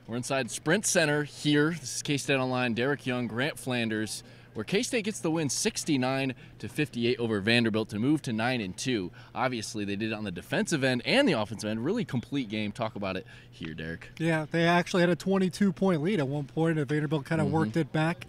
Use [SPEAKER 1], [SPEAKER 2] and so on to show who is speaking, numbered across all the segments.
[SPEAKER 1] We're inside Sprint Center here. This is K-StateOnline, Derek Young, Grant Flanders, where K-State gets the win 69-58 over Vanderbilt to move to 9-2. Obviously, they did it on the defensive end and the offensive end. Really complete game. Talk about it here, Derek.
[SPEAKER 2] Yeah, they actually had a 22-point lead at one point, and Vanderbilt kind of worked it back.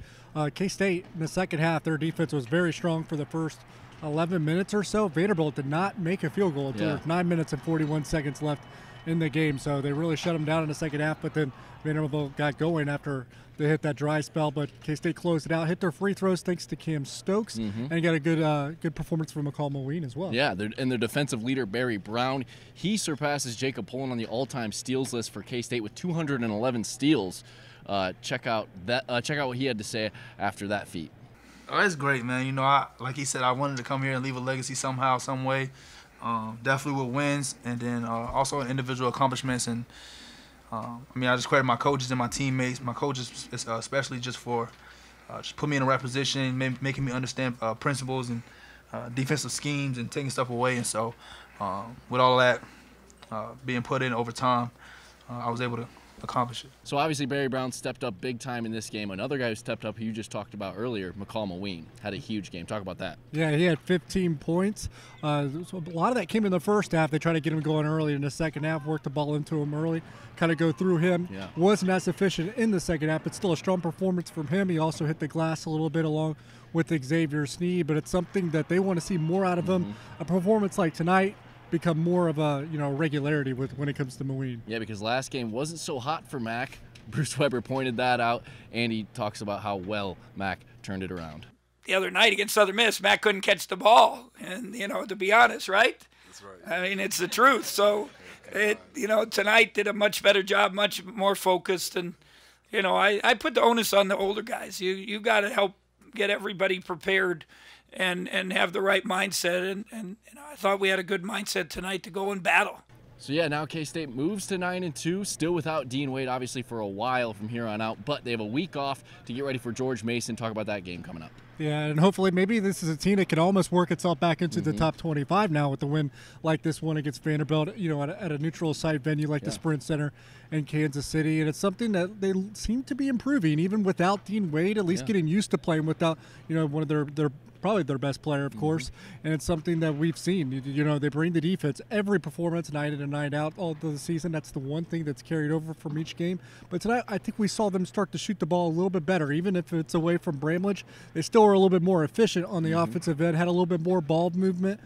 [SPEAKER 2] K-State, in the second half, their defense was very strong for the first 11 minutes or so. Vanderbilt did not make a field goal until 9 minutes and 41 seconds left in the game, so they really shut them down in the second half, but then Vanderbilt got going after they hit that dry spell, but K-State closed it out, hit their free throws thanks to Cam Stokes, and got a good performance from McCall as well.
[SPEAKER 1] Yeah, and their defensive leader, Barry Brown, he surpasses Jacob Pullen on the all-time steals list for K-State with 211 steals. Check out what he had to say after that feat.
[SPEAKER 3] Oh, it's great, man. You know, like he said, I wanted to come here and leave a legacy somehow, some way. Definitely with wins, and then also individual accomplishments. And I mean, I just credit my coaches and my teammates, my coaches especially, just for just put me in the right position, making me understand principles and defensive schemes and taking stuff away. And so with all that being put in over time, I was able to accomplish it.
[SPEAKER 1] So obviously Barry Brown stepped up big time in this game. Another guy who stepped up, who you just talked about earlier, McCall, had a huge game. Talk about that.
[SPEAKER 2] Yeah, he had 15 points. So a lot of that came in the first half. They tried to get him going early in the second half, worked the ball into him early, kind of go through him.
[SPEAKER 1] Yeah.
[SPEAKER 2] Wasn't as efficient in the second half, but still a strong performance from him. He also hit the glass a little bit along with Xavier Sneed, but it's something that they want to see more out of him. A performance like tonight become more of a regularity when it comes to Moeen.
[SPEAKER 1] Yeah, because last game wasn't so hot for Mac. Bruce Weber pointed that out, and he talks about how well Mac turned it around.
[SPEAKER 4] The other night against Southern Miss, Mac couldn't catch the ball, and to be honest, right?
[SPEAKER 5] That's right.
[SPEAKER 4] I mean, it's the truth. So, tonight did a much better job, much more focused, and I put the onus on the older guys. You got to help get everybody prepared and have the right mindset, and I thought we had a good mindset tonight to go and battle.
[SPEAKER 1] So yeah, now K-State moves to 9-2, still without Dean Wade, obviously for a while from here on out, but they have a week off to get ready for George Mason. Talk about that game coming up.
[SPEAKER 2] Yeah, and hopefully maybe this is a team that can almost work itself back into the top 25 now with the win like this one against Vanderbilt, at a neutral site venue like the Sprint Center in Kansas City. And it's something that they seem to be improving, even without Dean Wade, at least getting used to playing without, one of their probably their best player, of course. And it's something that we've seen. They bring the defense every performance, night in and night out, all of the season. That's the one thing that's carried over from each game. But tonight, I think we saw them start to shoot the ball a little bit better, even if it's away from Bramlage. They still were a little bit more efficient on the offensive end, had a little bit more ball movement,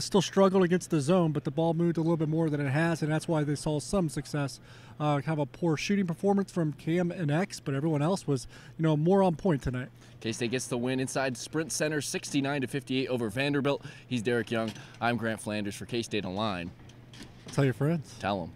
[SPEAKER 2] still struggled against the zone, but the ball moved a little bit more than it has, and that's why they saw some success. Kind of a poor shooting performance from Cam and X, but everyone else was, more on point tonight.
[SPEAKER 1] K-State gets the win inside Sprint Center, 69-58 over Vanderbilt. He's Derek Young. I'm Grant Flanders for K-State Online.
[SPEAKER 2] Tell your friends.
[SPEAKER 1] Tell them.